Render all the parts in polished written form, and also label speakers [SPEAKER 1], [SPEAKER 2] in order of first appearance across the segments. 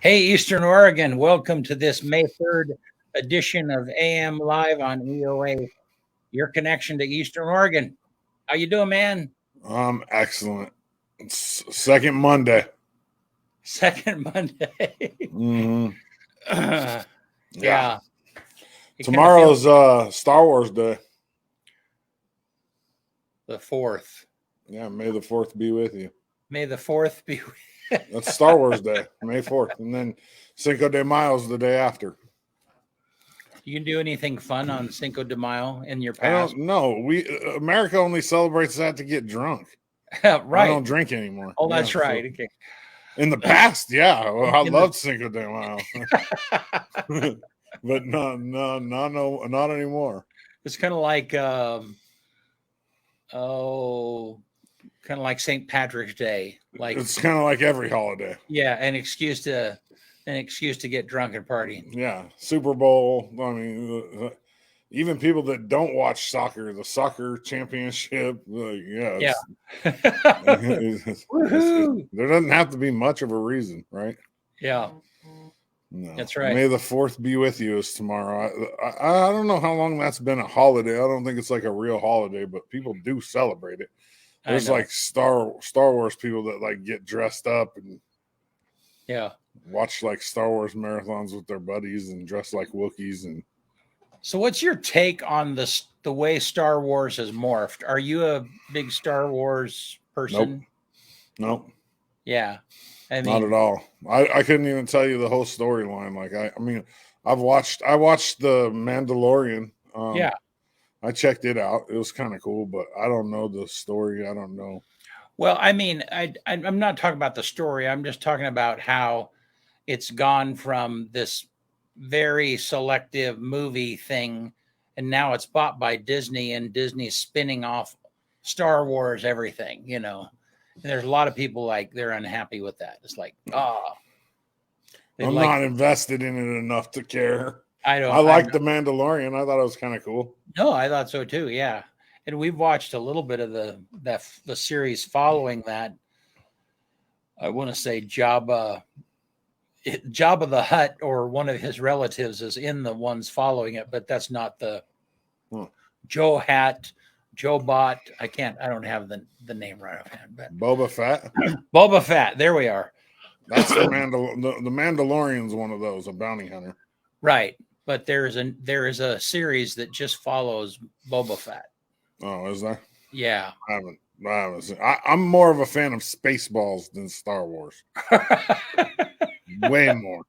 [SPEAKER 1] Hey, Eastern Oregon, welcome to this May 3rd edition of AM Live on EOA, your connection to Eastern Oregon. How you doing, man?
[SPEAKER 2] Excellent. It's second Monday.
[SPEAKER 1] Second Monday.
[SPEAKER 2] Mm-hmm.
[SPEAKER 1] Yeah.
[SPEAKER 2] Tomorrow's Star Wars Day.
[SPEAKER 1] The 4th.
[SPEAKER 2] Yeah, May the 4th be with you.
[SPEAKER 1] May the 4th be with you.
[SPEAKER 2] That's Star Wars Day, May 4th. And then Cinco de Mayo's the day after.
[SPEAKER 1] You can do anything fun on Cinco de Mayo in your
[SPEAKER 2] I
[SPEAKER 1] past?
[SPEAKER 2] don't know. America only celebrates that to get drunk.
[SPEAKER 1] Right.
[SPEAKER 2] I don't drink anymore.
[SPEAKER 1] Oh, that's right. Okay.
[SPEAKER 2] In the past, yeah. Well, I loved Cinco de Mayo. But not anymore.
[SPEAKER 1] It's kind of like kind of like St. Patrick's Day. Like
[SPEAKER 2] it's kind of like every holiday.
[SPEAKER 1] Yeah, an excuse to get drunk and party.
[SPEAKER 2] Yeah, Super Bowl. I mean, even people that don't watch soccer, the soccer championship. There doesn't have to be much of a reason, right?
[SPEAKER 1] Yeah.
[SPEAKER 2] No.
[SPEAKER 1] That's right.
[SPEAKER 2] May the 4th be with you is tomorrow. I don't know how long that's been a holiday. I don't think it's like a real holiday, but people do celebrate it. There's like Star Wars people that like get dressed up and watch like Star Wars marathons with their buddies and dress like Wookiees. And
[SPEAKER 1] so, what's your take on the way Star Wars has morphed? Are you a big Star Wars person?
[SPEAKER 2] Nope.
[SPEAKER 1] Yeah.
[SPEAKER 2] Not at all. I couldn't even tell you the whole storyline. Like I mean, I watched the Mandalorian. I checked it out. It was kind of cool, but I don't know the story. I don't know.
[SPEAKER 1] Well, I mean, I'm not talking about the story. I'm just talking about how it's gone from this very selective movie thing, and now it's bought by Disney, and Disney's spinning off Star Wars everything, you know. And there's a lot of people like they're unhappy with that. It's like, I'm
[SPEAKER 2] not invested in it enough to care.
[SPEAKER 1] I
[SPEAKER 2] like the Mandalorian. I thought it was kind of cool.
[SPEAKER 1] No, I thought so too. Yeah, and we've watched a little bit of the series following that. I want to say Jabba the Hutt or one of his relatives is in the ones following it, but that's not the Joe Bot. I don't have the name right offhand, but
[SPEAKER 2] Boba Fett.
[SPEAKER 1] Boba Fett. There we are.
[SPEAKER 2] That's the Mandalorian's one of those, a bounty hunter.
[SPEAKER 1] Right. But there is a series that just follows Boba Fett.
[SPEAKER 2] Oh, is there?
[SPEAKER 1] Yeah.
[SPEAKER 2] I haven't seen. I'm more of a fan of Spaceballs than Star Wars. Way more.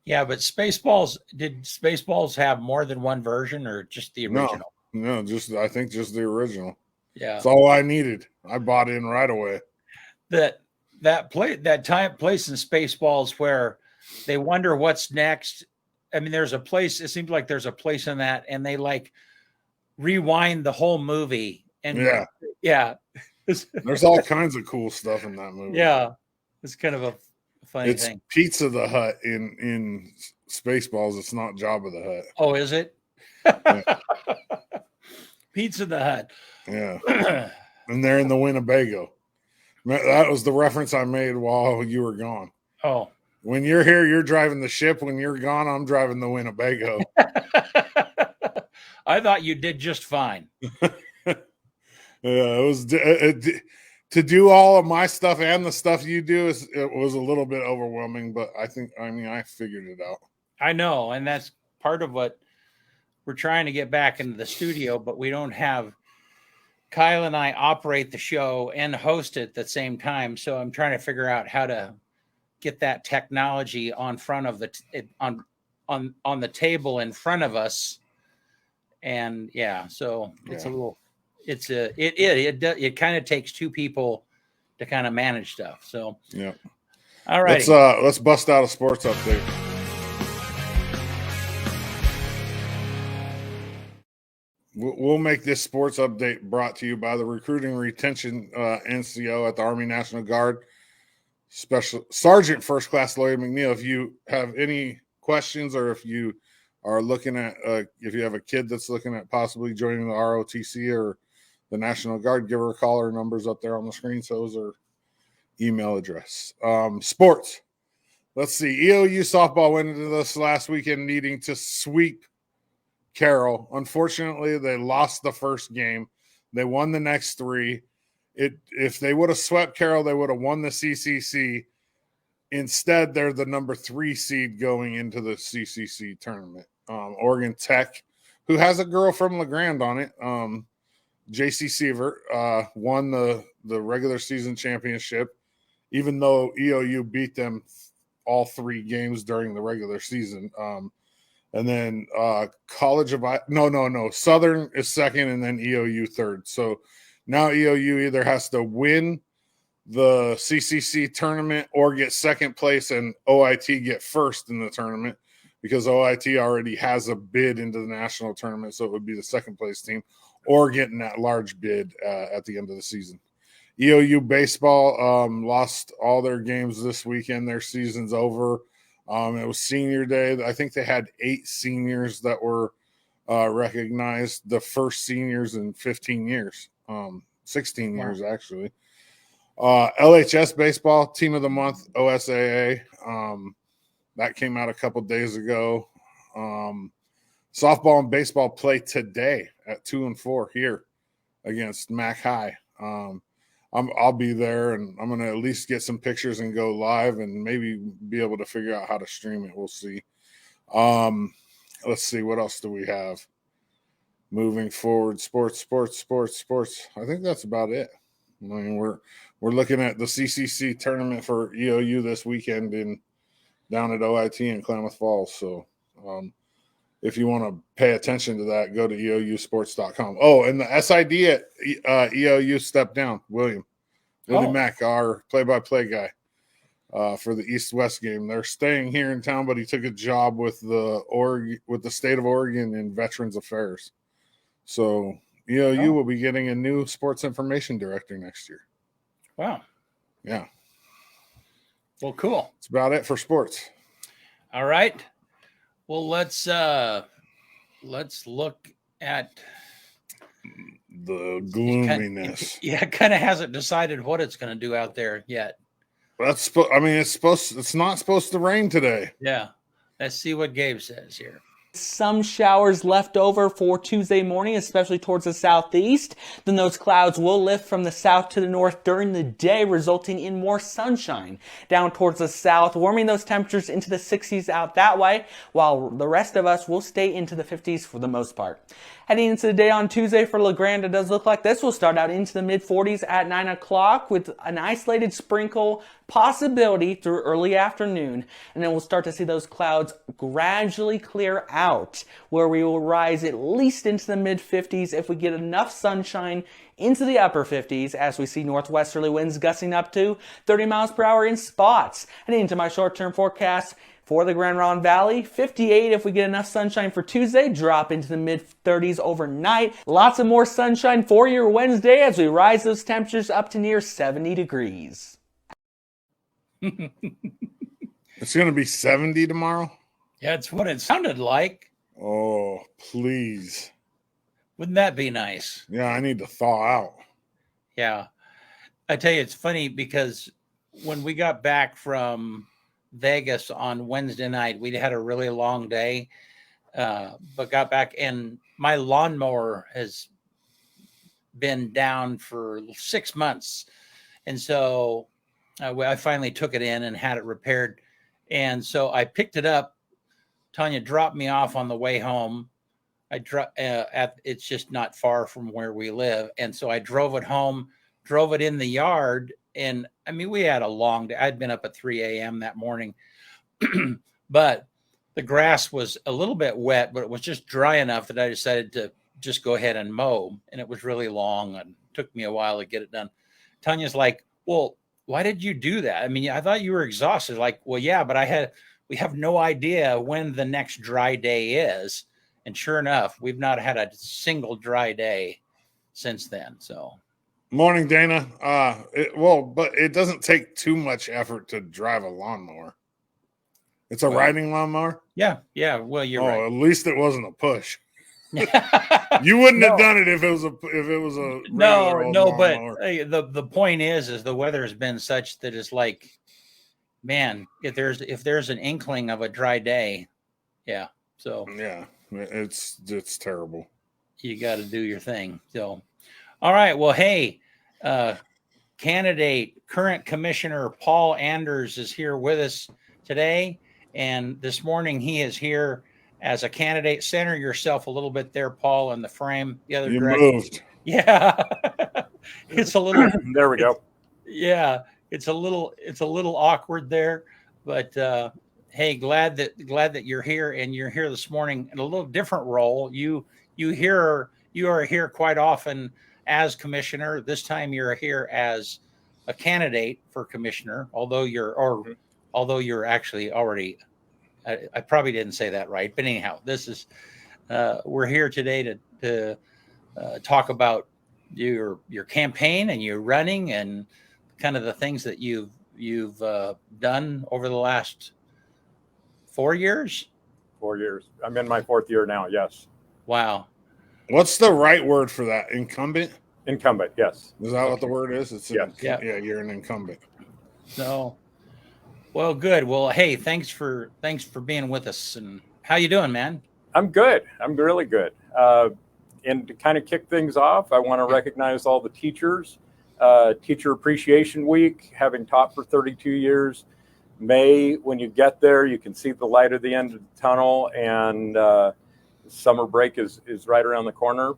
[SPEAKER 1] Yeah, but did Spaceballs have more than one version or just the original?
[SPEAKER 2] No, I think just the original.
[SPEAKER 1] Yeah.
[SPEAKER 2] That's all I needed. I bought in right away.
[SPEAKER 1] That place in Spaceballs where they wonder what's next. I mean, there's a place, it seems like there's a place in that, and they like rewind the whole movie. And yeah.
[SPEAKER 2] There's all kinds of cool stuff in that movie.
[SPEAKER 1] Yeah. It's kind of a funny thing.
[SPEAKER 2] It's Pizza the Hut in Spaceballs. It's not Jabba the Hutt.
[SPEAKER 1] Oh, is it?
[SPEAKER 2] Yeah.
[SPEAKER 1] Pizza the Hut.
[SPEAKER 2] Yeah. And they're in the Winnebago. That was the reference I made while you were gone.
[SPEAKER 1] Oh.
[SPEAKER 2] When you're here, you're driving the ship. When you're gone, I'm driving the Winnebago.
[SPEAKER 1] I thought you did just fine.
[SPEAKER 2] It was to do all of my stuff and the stuff you do. It was a little bit overwhelming, but I figured it out.
[SPEAKER 1] I know, and that's part of what we're trying to get back into the studio, but we don't have. Kyle and I operate the show and host it at the same time, so I'm trying to figure out how to get that technology on front of on the table in front of us. And so it's a little, it kind of takes two people to kind of manage stuff. So,
[SPEAKER 2] yeah.
[SPEAKER 1] All right.
[SPEAKER 2] Let's bust out a sports update. We'll make this sports update brought to you by the Recruiting Retention NCO at the Army National Guard. Special Sergeant First Class Lloyd McNeil. If you have any questions, or if you are looking at, if you have a kid that's looking at possibly joining the ROTC or the National Guard, give her a call. Her number's up there on the screen. So is her email address. Sports. let's see. EOU softball went into this last weekend needing to sweep Carroll. Unfortunately, they lost the first game. They won the next 3. If they would have swept Carroll, they would have won the CCC. Instead, they're the number 3 seed going into the CCC tournament. Oregon Tech, who has a girl from LeGrand on it, JC Sievert, won the regular season championship, even though EOU beat them all 3 games during the regular season. And then Southern is second, and then EOU third. So now EOU either has to win the CCC tournament or get second place, and OIT get first in the tournament, because OIT already has a bid into the national tournament, so it would be the second place team, or getting that large bid at the end of the season. EOU baseball lost all their games this weekend. Their season's over. It was senior day. I think they had 8 seniors that were recognized, the first seniors in 15 years, 16 years actually. LHS baseball, team of the month, OSAA. That came out a couple days ago. Softball and baseball play today at 2 and 4 here against Mac High. I'll be there, and I'm going to at least get some pictures and go live, and maybe be able to figure out how to stream it. We'll see. Let's see. What else do we have? Moving forward, sports. I think that's about it. I mean, we're looking at the CCC tournament for EOU this weekend down at OIT in Klamath Falls. So if you want to pay attention to that, go to eousports.com. Oh, and the SID at EOU stepped down. William Mack, our play-by-play guy for the East-West game. They're staying here in town, but he took a job with the state of Oregon in Veterans Affairs. So EOU will be getting a new sports information director next year.
[SPEAKER 1] Wow.
[SPEAKER 2] Yeah.
[SPEAKER 1] Well, cool.
[SPEAKER 2] That's about it for sports.
[SPEAKER 1] All right. Well, let's look at
[SPEAKER 2] the gloominess.
[SPEAKER 1] It kind of hasn't decided what it's going to do out there yet.
[SPEAKER 2] It's not supposed to rain today.
[SPEAKER 1] Yeah. Let's see what Gabe says here.
[SPEAKER 3] Some showers left over for Tuesday morning, especially towards the southeast. Then those clouds will lift from the south to the north during the day, resulting in more sunshine down towards the south, warming those temperatures into the 60s out that way, while the rest of us will stay into the 50s for the most part. Heading into the day on Tuesday for LeGrand, it does look like this will start out into the mid-40s at 9 o'clock with an isolated sprinkle possibility through early afternoon. And then we'll start to see those clouds gradually clear out, where we will rise at least into the mid-50s if we get enough sunshine into the upper 50s as we see northwesterly winds gusting up to 30 miles per hour in spots. Heading into my short-term forecast for the Grand Ronde Valley, 58 if we get enough sunshine for Tuesday, drop into the mid-30s overnight. Lots of more sunshine for your Wednesday as we rise those temperatures up to near 70 degrees.
[SPEAKER 2] It's going to be 70 tomorrow?
[SPEAKER 1] Yeah, it's what it sounded like.
[SPEAKER 2] Oh, please.
[SPEAKER 1] Wouldn't that be nice?
[SPEAKER 2] Yeah, I need to thaw out.
[SPEAKER 1] Yeah. I tell you, it's funny because when we got back from Vegas on Wednesday night, we had a really long day, but got back, and my lawnmower has been down for 6 months. And so I finally took it in and had it repaired. And so I picked it up. Tanya dropped me off on the way home. It's just not far from where we live. And so I drove it home, drove it in the yard. And I mean, we had a long day. I'd been up at 3 a.m. that morning, but the grass was a little bit wet, but it was just dry enough that I decided to just go ahead and mow. And it was really long and took me a while to get it done. Tanya's like, well, why did you do that? I mean, I thought you were exhausted. Like, well, yeah, but we have no idea when the next dry day is. And sure enough, we've not had a single dry day since then. So.
[SPEAKER 2] Morning, Dana. But it doesn't take too much effort to drive a lawnmower. It's a riding lawnmower?
[SPEAKER 1] Yeah. Well, you're right.
[SPEAKER 2] At least it wasn't a push. You wouldn't have done it if it was a
[SPEAKER 1] no, but hey, the point is the weather has been such that it's like man, if there's an inkling of a dry day, yeah. So
[SPEAKER 2] Yeah, it's terrible.
[SPEAKER 1] you got to do your thing. So, all right. Well, hey, current commissioner Paul Anders is here with us today. And this morning he is here as a candidate. Center yourself a little bit there, Paul, in the frame, the other
[SPEAKER 2] You
[SPEAKER 1] direction.
[SPEAKER 2] moved.
[SPEAKER 1] Yeah. It's a little,
[SPEAKER 4] There we go.
[SPEAKER 1] yeah, it's a little awkward there, but hey, glad that you're here, and you're here this morning in a little different role. You are here quite often as commissioner. This time you're here as a candidate for commissioner, although you're actually already. I probably didn't say that right, but anyhow, this is we're here today to talk about your campaign and your running and kind of the things that you've done over the last 4 years.
[SPEAKER 4] 4 years. I'm in my 4th year now. Yes.
[SPEAKER 1] Wow.
[SPEAKER 2] What's the right word for that? Incumbent?
[SPEAKER 4] Incumbent. Yes.
[SPEAKER 2] Is that what the word is? It's
[SPEAKER 4] Yes.
[SPEAKER 2] yeah. You're an incumbent.
[SPEAKER 1] So, well, good. Well, hey, thanks for being with us. And how you doing, man?
[SPEAKER 4] I'm good. I'm really good. And to kind of kick things off, I want to recognize all the teachers. Teacher Appreciation Week, having taught for 32 years. May, when you get there, you can see the light at the end of the tunnel, and summer break is right around the corner.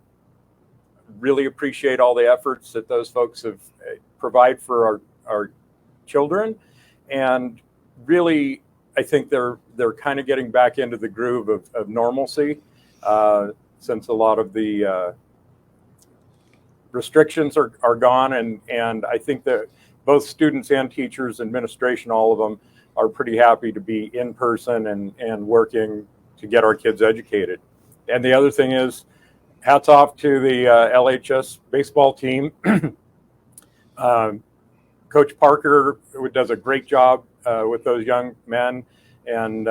[SPEAKER 4] Really appreciate all the efforts that those folks have provide for our children, and really, I think they're kind of getting back into the groove of normalcy since a lot of the restrictions are gone, and I think that both students and teachers, administration, all of them are pretty happy to be in person and working to get our kids educated. And the other thing is, hats off to the LHS baseball team. Coach Parker does a great job with those young men, and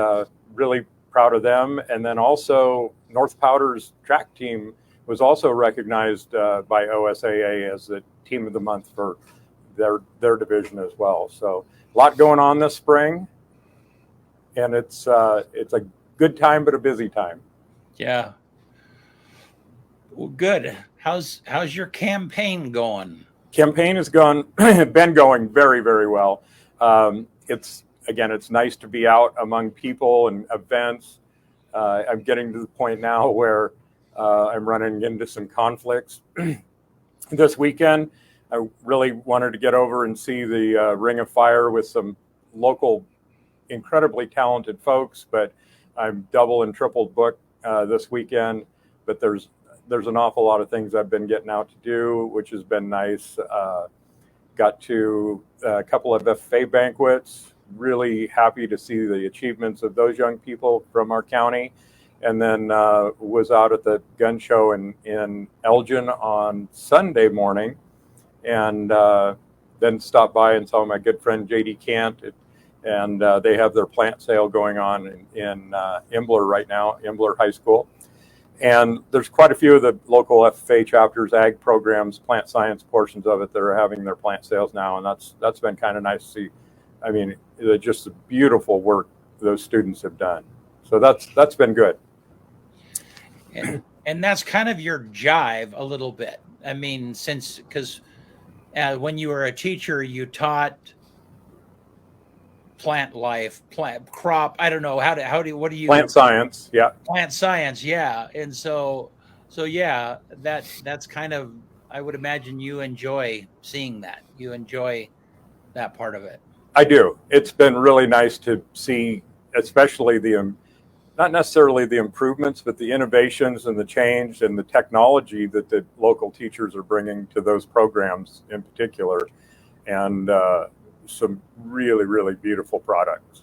[SPEAKER 4] really proud of them. And then also North Powder's track team was also recognized by OSAA as the team of the month for their division as well. So a lot going on this spring, and it's a good time, but a busy time.
[SPEAKER 1] Yeah. Well, good. How's your campaign going?
[SPEAKER 4] Campaign has been going very, very well. It's nice to be out among people and events. I'm getting to the point now where I'm running into some conflicts. This weekend, I really wanted to get over and see the Ring of Fire with some local, incredibly talented folks, but I'm double and triple booked this weekend. But there's an awful lot of things I've been getting out to do, which has been nice. Got to a couple of FFA banquets. Really happy to see the achievements of those young people from our county. And then was out at the gun show in Elgin on Sunday morning, and then stopped by and saw my good friend JD Cant, and they have their plant sale going on in Imbler right now, Imbler High School. And there's quite a few of the local FFA chapters, ag programs, plant science portions of it that are having their plant sales now, and that's been kind of nice to see. I mean, just the beautiful work those students have done. So that's been good.
[SPEAKER 1] And that's kind of your jive a little bit. I mean, because when you were a teacher, you taught plant life, plant crop. I don't know what do you
[SPEAKER 4] plant science? Yeah,
[SPEAKER 1] plant science. Yeah, and so yeah, that's kind of, I would imagine you enjoy seeing that. You enjoy that part of it.
[SPEAKER 4] I do. It's been really nice to see, especially not necessarily the improvements, but the innovations and the change and the technology that the local teachers are bringing to those programs in particular, and some really, really beautiful products.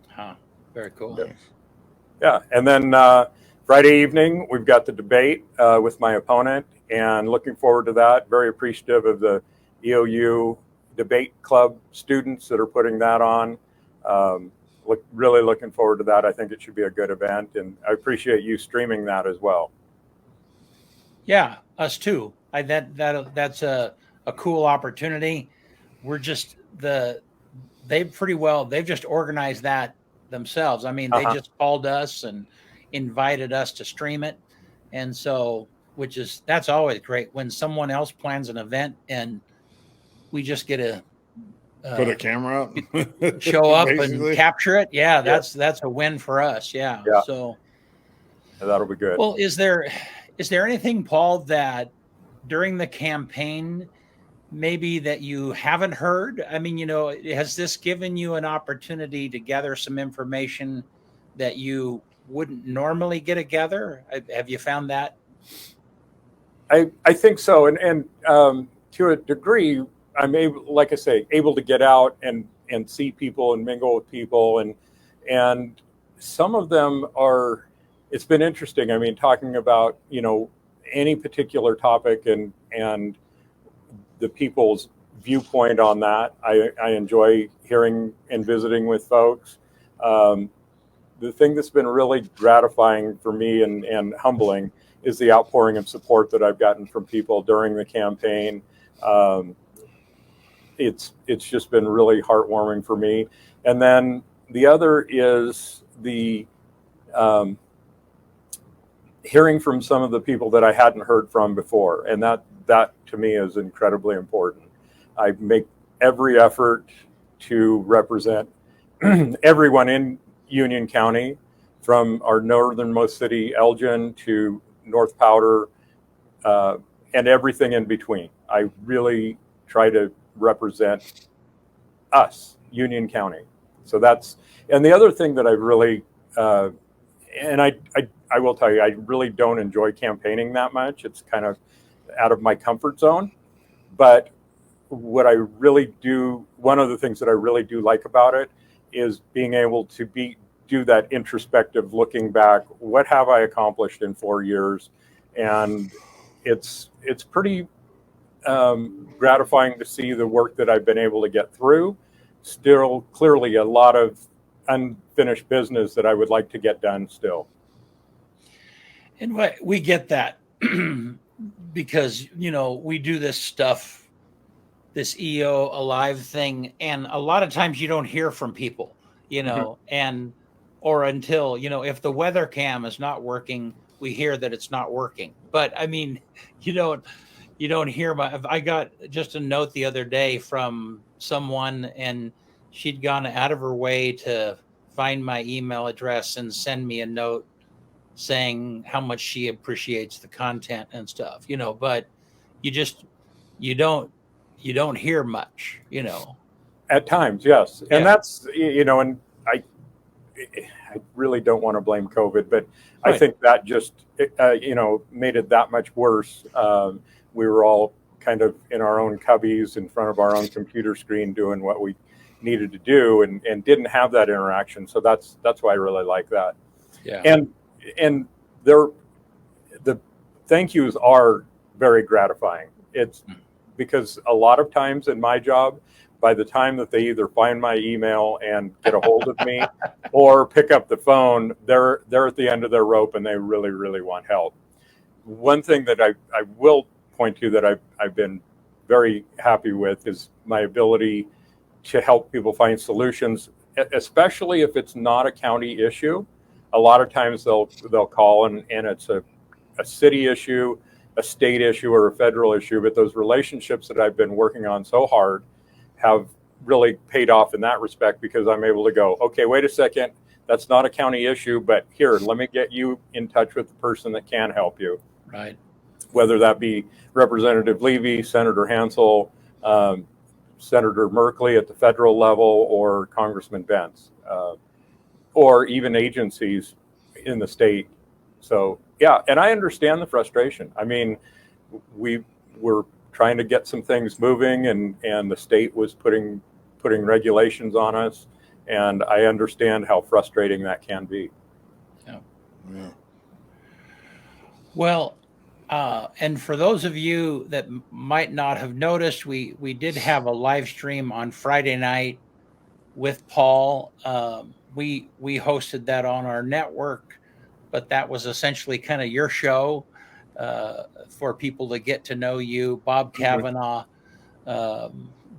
[SPEAKER 1] Huh. Very cool.
[SPEAKER 4] Yeah. And then Friday evening, we've got the debate with my opponent, and looking forward to that. Very appreciative of the EOU debate club students that are putting that on. Really looking forward to that. I think it should be a good event, and I appreciate you streaming that as well.
[SPEAKER 1] Yeah, us too. That's a cool opportunity. We're just the they've just organized that themselves. I mean, they just called us and invited us to stream it. And so, that's always great when someone else plans an event and we just get to
[SPEAKER 2] put a camera up,
[SPEAKER 1] show up and capture it. Yeah, that's a win for us. Yeah. So
[SPEAKER 4] that'll be good.
[SPEAKER 1] Well, is there anything, Paul, that during the campaign maybe that you haven't heard? I mean, has this given you an opportunity to gather some information that you wouldn't normally get together? Have you found that?
[SPEAKER 4] I think so. And to a degree, I'm able to get out and see people and mingle with people. And some of them it's been interesting. I mean, talking about, any particular topic and the people's viewpoint on that. I enjoy hearing and visiting with folks. The thing that's been really gratifying for me and humbling is the outpouring of support that I've gotten from people during the campaign. It's just been really heartwarming for me. And then the other is the hearing from some of the people that I hadn't heard from before. And that to me is incredibly important. I make every effort to represent everyone in Union County, from our northernmost city, Elgin, to North Powder, and everything in between. I really try to represent us, Union County. So and the other thing that I really, and I will tell you, I really don't enjoy campaigning that much. It's kind of out of my comfort zone. But what I really do, one of the things that I really do like about it is being able to do that introspective looking back. What have I accomplished in 4 years? And it's pretty gratifying to see the work that I've been able to get through. Still, clearly, a lot of unfinished business that I would like to get done still.
[SPEAKER 1] And we get that because, we do this stuff, this EO Alive thing, and a lot of times you don't hear from people, or until, if the weather cam is not working, we hear that it's not working. But I mean, you don't hear I got just a note the other day from someone, and she'd gone out of her way to find my email address and send me a note saying how much she appreciates the content and stuff, but you don't hear much,
[SPEAKER 4] At times, yes. And that's, and I really don't want to blame COVID, but right. I think that just, made it that much worse. We were all kind of in our own cubbies in front of our own computer screen doing what we needed to do and didn't have that interaction. So that's why I really like that.
[SPEAKER 1] Yeah.
[SPEAKER 4] And the thank yous are very gratifying. It's because a lot of times in my job, by the time that they either find my email and get a hold of me or pick up the phone, they're at the end of their rope and they really, really want help. One thing that I will point to that I've been very happy with is my ability to help people find solutions, especially if it's not a county issue. A lot of times they'll call and it's a city issue, a state issue, or a federal issue. But those relationships that I've been working on so hard have really paid off in that respect, because I'm able to go, okay, wait a second, that's not a county issue, but here, let me get you in touch with the person that can help you.
[SPEAKER 1] Right.
[SPEAKER 4] Whether that be Representative Levy, Senator Hansel, Senator Merkley at the federal level, or Congressman Bentz, or even agencies in the state. So, yeah, and I understand the frustration. I mean, we were trying to get some things moving, and the state was putting regulations on us, and I understand how frustrating that can be.
[SPEAKER 1] Yeah. Yeah. Well, and for those of you that might not have noticed, we did have a live stream on Friday night with Paul. We hosted that on our network, but that was essentially kind of your show for people to get to know you. Bob Kavanaugh,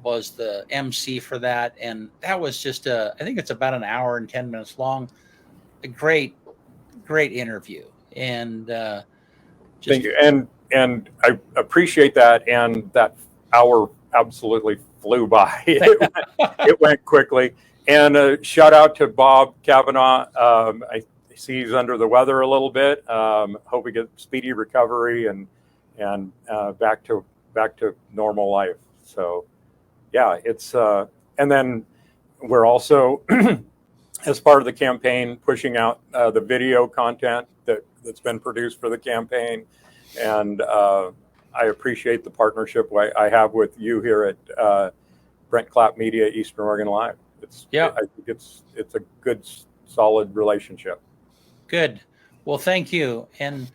[SPEAKER 1] was the MC for that, and that was just I think it's about an hour and 10 minutes long. A great interview, and
[SPEAKER 4] Thank you. And I appreciate that. And that hour absolutely flew by. It went quickly. And shout out to Bob Kavanaugh. I see he's under the weather a little bit. Hope we get speedy recovery and back to normal life. So yeah, it's and then we're also as part of the campaign pushing out the video content that's been produced for the campaign. And I appreciate the partnership I have with you here at Brent Clapp Media, Eastern Oregon Live. I think it's a good, solid relationship.
[SPEAKER 1] Good. Well, thank you. And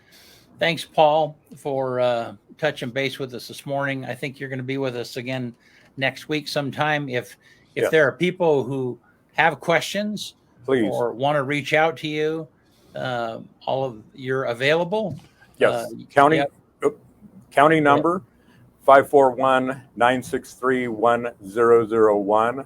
[SPEAKER 1] thanks, Paul, for touching base with us this morning. I think you're going to be with us again next week sometime. If there are people who have questions,
[SPEAKER 4] please,
[SPEAKER 1] or want to reach out to you, you're available.
[SPEAKER 4] Yes. County number 541-963-1001.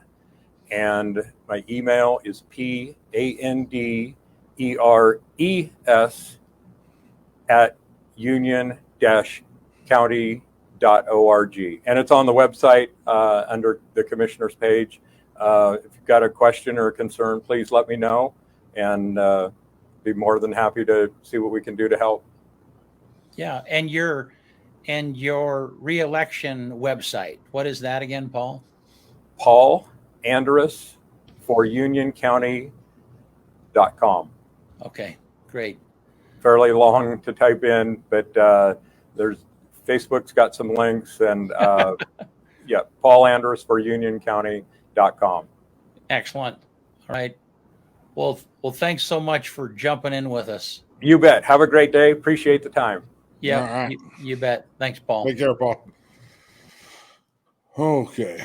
[SPEAKER 4] And my email is panderes@union-county.org. And it's on the website under the commissioner's page. If you've got a question or a concern, please let me know, and be more than happy to see what we can do to help.
[SPEAKER 1] Yeah, and your re-election website, what is that again, Paul?
[SPEAKER 4] Paul Anderes for unioncounty.com.
[SPEAKER 1] Okay, great.
[SPEAKER 4] Fairly long to type in, but Facebook's got some links, and yeah, Paul Anderes for unioncounty.com.
[SPEAKER 1] Excellent. All right. Well, thanks so much for jumping in with us.
[SPEAKER 4] You bet. Have a great day. Appreciate the time.
[SPEAKER 1] Yeah,
[SPEAKER 2] right.
[SPEAKER 1] you bet. Thanks, Paul.
[SPEAKER 2] Take care, Paul. Okay.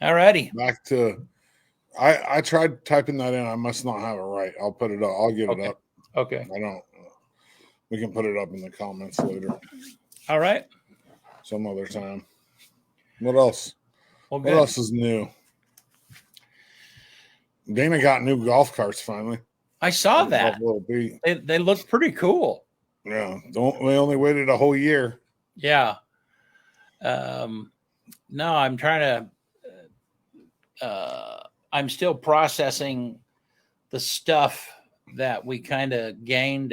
[SPEAKER 1] All righty.
[SPEAKER 2] Back to, I tried typing that in. I must not have it right. I'll put it up. I'll get it up.
[SPEAKER 1] Okay.
[SPEAKER 2] We can put it up in the comments later.
[SPEAKER 1] All right.
[SPEAKER 2] Some other time. What else?
[SPEAKER 1] Well,
[SPEAKER 2] what else is new? Dana got new golf carts finally.
[SPEAKER 1] I saw that. They look pretty cool.
[SPEAKER 2] Yeah. We only waited a whole year.
[SPEAKER 1] Yeah. No, I'm trying to, I'm still processing the stuff that we kind of gained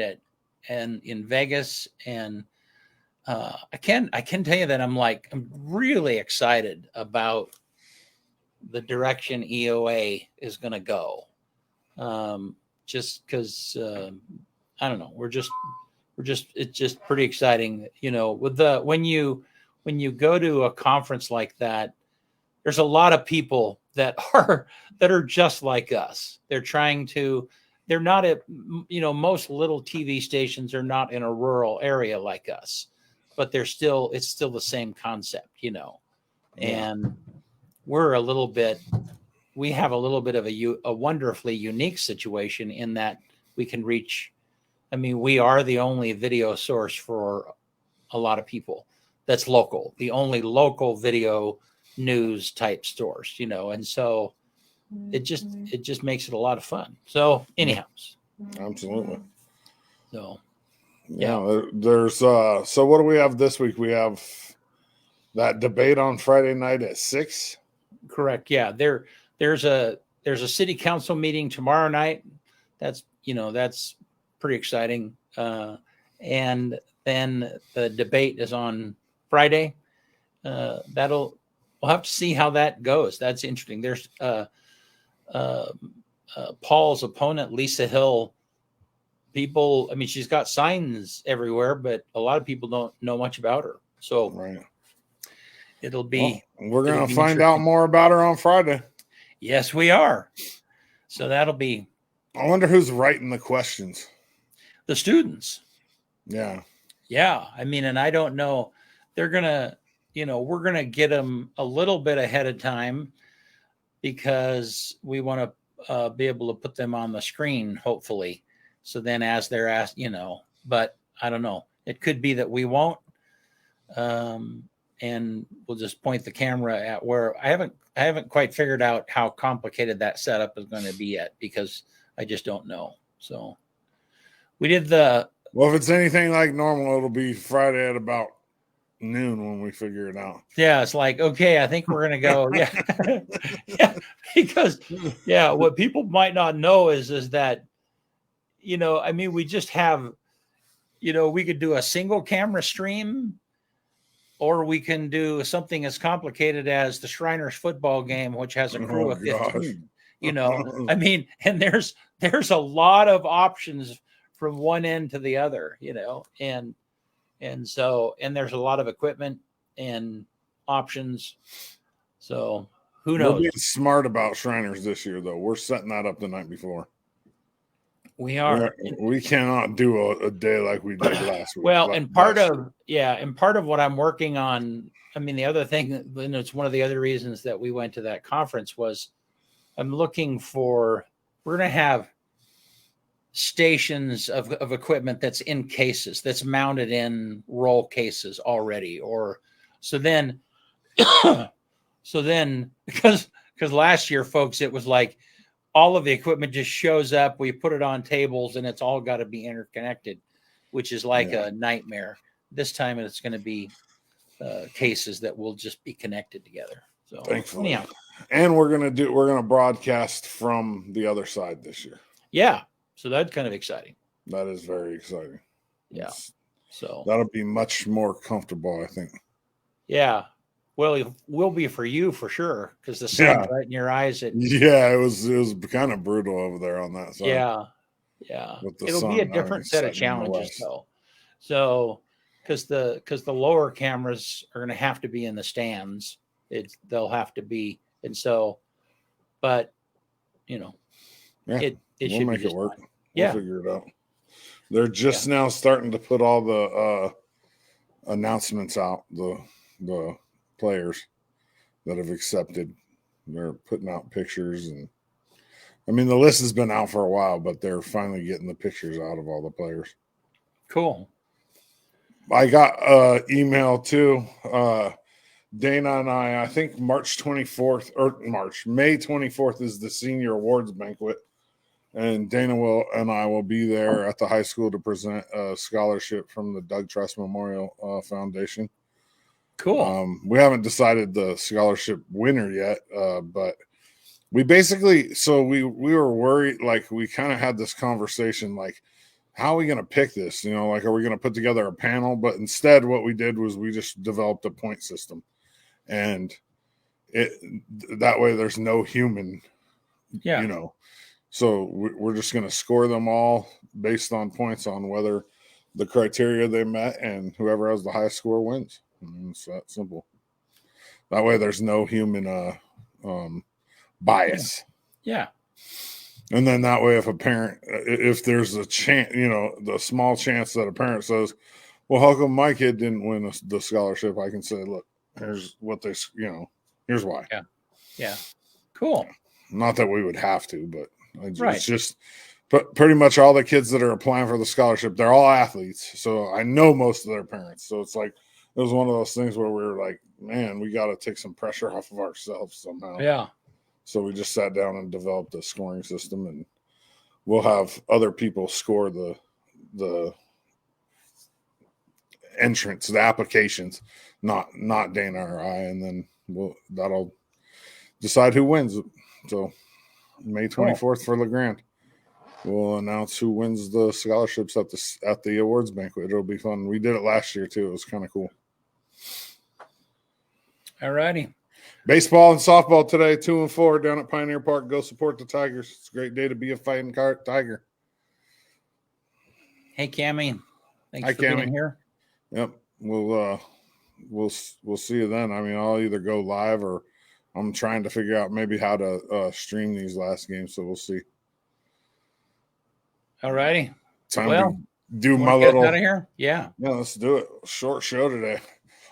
[SPEAKER 1] in Vegas. And I can tell you that I'm really excited about the direction EOA is going to go. Just because, I don't know, it's just pretty exciting, with when you go to a conference like that, there's a lot of people that are just like us. They're not most little TV stations are not in a rural area like us, but it's still the same concept, and we have a little bit of a wonderfully unique situation in that we can reach. I mean, we are the only video source for a lot of people that's local, the only local video news type stores, and so it just makes it a lot of fun. So anyhow,
[SPEAKER 2] absolutely.
[SPEAKER 1] So
[SPEAKER 2] yeah, there's so what do we have this week? We have that debate on Friday night at 6.
[SPEAKER 1] Correct. Yeah, there's a city council meeting tomorrow night. That's pretty exciting. And then the debate is on Friday. We'll have to see how that goes. That's interesting. There's Paul's opponent, Lisa Hill. People, I mean, she's got signs everywhere, but a lot of people don't know much about her. So
[SPEAKER 2] right.
[SPEAKER 1] It'll be.
[SPEAKER 2] Well, we're going to find out more about her on Friday.
[SPEAKER 1] Yes, we are. So that'll be.
[SPEAKER 2] I wonder who's writing the questions.
[SPEAKER 1] The students.
[SPEAKER 2] Yeah.
[SPEAKER 1] Yeah. I mean, and I don't know. They're going to, we're going to get them a little bit ahead of time because we want to be able to put them on the screen, hopefully. So then as they're asked, but I don't know. It could be that we won't. and we'll just point the camera at where I haven't quite figured out how complicated that setup is going to be yet, because I just don't know. So we did
[SPEAKER 2] well, if it's anything like normal, it'll be Friday at about noon when we figure it out.
[SPEAKER 1] yeah, it's like, okay, I think we're going to go. Yeah. Yeah. Because yeah, what people might not know is that, I mean, we just have, we could do a single camera stream, or we can do something as complicated as the Shriners football game, which has a crew of 15. I mean, and there's a lot of options from one end to the other, and there's a lot of equipment and options. So who knows?
[SPEAKER 2] We're being smart about Shriners this year, though. We're setting that up the night before.
[SPEAKER 1] We are.
[SPEAKER 2] We cannot do a day like we did last week.
[SPEAKER 1] Well, and part of what I'm working on, I mean, the other thing, and it's one of the other reasons that we went to that conference, was I'm looking for, we're going to have stations of equipment that's in cases, that's mounted in roll cases already. So then, because last year, folks, it was like, all of the equipment just shows up. We put it on tables, and it's all got to be interconnected, which is like a nightmare. This time, it's going to be cases that will just be connected together. So,
[SPEAKER 2] thankfully,
[SPEAKER 1] anyhow.
[SPEAKER 2] And we're gonna broadcast from the other side this year.
[SPEAKER 1] Yeah, so that's kind of exciting.
[SPEAKER 2] That is very exciting.
[SPEAKER 1] Yeah, so
[SPEAKER 2] that'll be much more comfortable, I think.
[SPEAKER 1] Yeah. Well, it will be for you for sure, because the sun's right in your eyes.
[SPEAKER 2] It was kind of brutal over there on that side.
[SPEAKER 1] Yeah. It'll be a different set of challenges, though. So, because the lower cameras are going to have to be in the stands. They'll have to be, and so, but it should
[SPEAKER 2] make it work.
[SPEAKER 1] Fine.
[SPEAKER 2] We'll figure it out. They're just now starting to put all the announcements out. The players that have accepted, they're putting out pictures, and I mean, the list has been out for a while, but they're finally getting the pictures out of all the players.
[SPEAKER 1] Cool.
[SPEAKER 2] I got email too. Dana and I think May 24th is the senior awards banquet, and Dana and I will be there at the high school to present a scholarship from the Doug Truss Memorial Foundation.
[SPEAKER 1] Cool.
[SPEAKER 2] We haven't decided the scholarship winner yet, but we basically, so we were worried, like we kind of had this conversation, like, how are we going to pick this? Like, are we going to put together a panel? But instead, what we did was we just developed a point system, and that way there's no human, So we're just going to score them all based on points on whether the criteria they met, and whoever has the highest score wins. It's that simple. That way there's no human bias.
[SPEAKER 1] Yeah.
[SPEAKER 2] And then that way, if there's a chance, the small chance that a parent says, well, how come my kid didn't win the scholarship? I can say, look, here's what here's why.
[SPEAKER 1] Yeah. Cool.
[SPEAKER 2] Not that we would have to, but
[SPEAKER 1] right.
[SPEAKER 2] It's just, but pretty much all the kids that are applying for the scholarship, they're all athletes. So I know most of their parents. So it's like, it was one of those things where we were like, man, we got to take some pressure off of ourselves somehow.
[SPEAKER 1] Yeah.
[SPEAKER 2] So we just sat down and developed a scoring system, and we'll have other people score the entrance, the applications, not Dana or I, and then that'll decide who wins. So May 24th for LeGrand, we'll announce who wins the scholarships at the awards banquet. It'll be fun. We did it last year too. It was kind of cool.
[SPEAKER 1] All righty.
[SPEAKER 2] Baseball and softball today, 2 and 4 down at Pioneer Park. Go support the Tigers. It's a great day to be a fighting Tiger.
[SPEAKER 1] Hey, Cammie. Thanks for being here.
[SPEAKER 2] Yep. We'll see you then. I mean, I'll either go live, or I'm trying to figure out maybe how to stream these last games. So we'll see.
[SPEAKER 1] All righty.
[SPEAKER 2] Time to do my
[SPEAKER 1] little out of here. Yeah.
[SPEAKER 2] Yeah, let's do it. Short show today.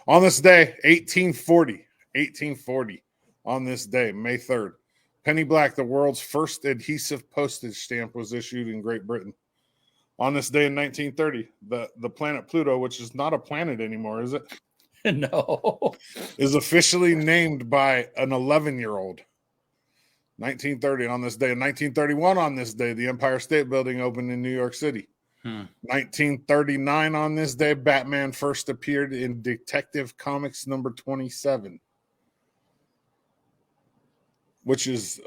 [SPEAKER 2] On this day, 1840, on this day, May 3rd, penny black, the world's first adhesive postage stamp, was issued in Great Britain. On this day in 1930, the planet Pluto, which is not a planet anymore, is it?
[SPEAKER 1] No.
[SPEAKER 2] is officially named by an 11-year-old. 1930 on this day. In 1931 on this day, the Empire State Building opened in New York City. 1939 on this day, Batman first appeared in Detective Comics number 27. Which is,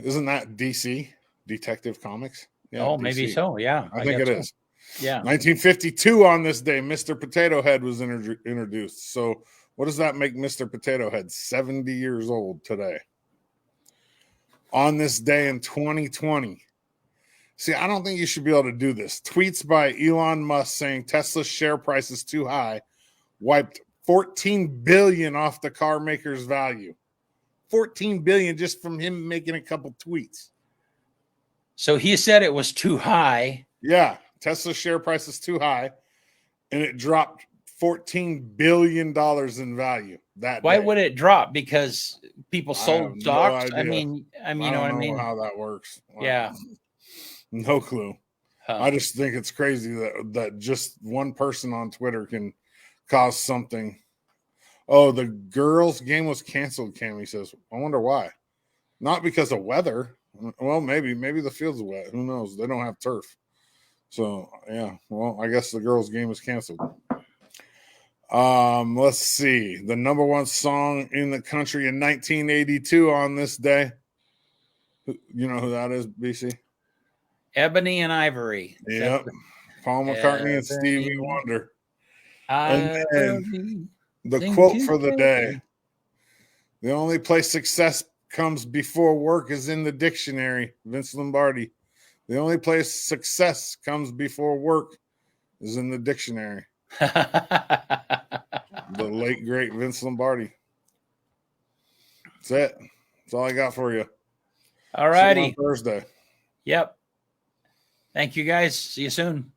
[SPEAKER 2] isn't that DC? Detective Comics? Yeah,
[SPEAKER 1] Oh,
[SPEAKER 2] DC.
[SPEAKER 1] maybe so. Yeah.
[SPEAKER 2] I think it
[SPEAKER 1] guess
[SPEAKER 2] is.
[SPEAKER 1] so. Yeah.
[SPEAKER 2] 1952 on this day, Mr. Potato Head was introduced. So what does that make Mr. Potato Head? 70 years old today. On this day in 2020. See, I don't think you should be able to do this. Tweets by Elon Musk saying Tesla's share price is too high wiped 14 billion off the car maker's value. 14 billion just from him making a couple tweets.
[SPEAKER 1] So he said it was too high.
[SPEAKER 2] Yeah, Tesla's share price is too high, and it dropped $14 billion in value that
[SPEAKER 1] Why
[SPEAKER 2] day.
[SPEAKER 1] would it drop? Because people
[SPEAKER 2] I
[SPEAKER 1] sold
[SPEAKER 2] have no
[SPEAKER 1] stocks.
[SPEAKER 2] idea.
[SPEAKER 1] I mean, you know what I mean?
[SPEAKER 2] How that works.
[SPEAKER 1] Yeah.
[SPEAKER 2] No clue.
[SPEAKER 1] Huh.
[SPEAKER 2] I just think it's crazy that just one person on Twitter can cause something. Oh, the girls' game was canceled, Cammy says. I wonder why. Not because of weather. Well, maybe the field's wet. Who knows? They don't have turf. So, yeah. Well, I guess the girls' game is canceled. Let's see. The number one song in the country in 1982 on this day. You know who that is, BC?
[SPEAKER 1] Ebony and Ivory.
[SPEAKER 2] Yep. Paul McCartney and Stevie Wonder. And then the quote for the day. The only place success comes before work is in the dictionary. Vince Lombardi. The only place success comes before work is in the dictionary. The late, great Vince Lombardi. That's it. That's all I got for you.
[SPEAKER 1] All righty.
[SPEAKER 2] Thursday.
[SPEAKER 1] Yep. Thank you, guys. See you soon.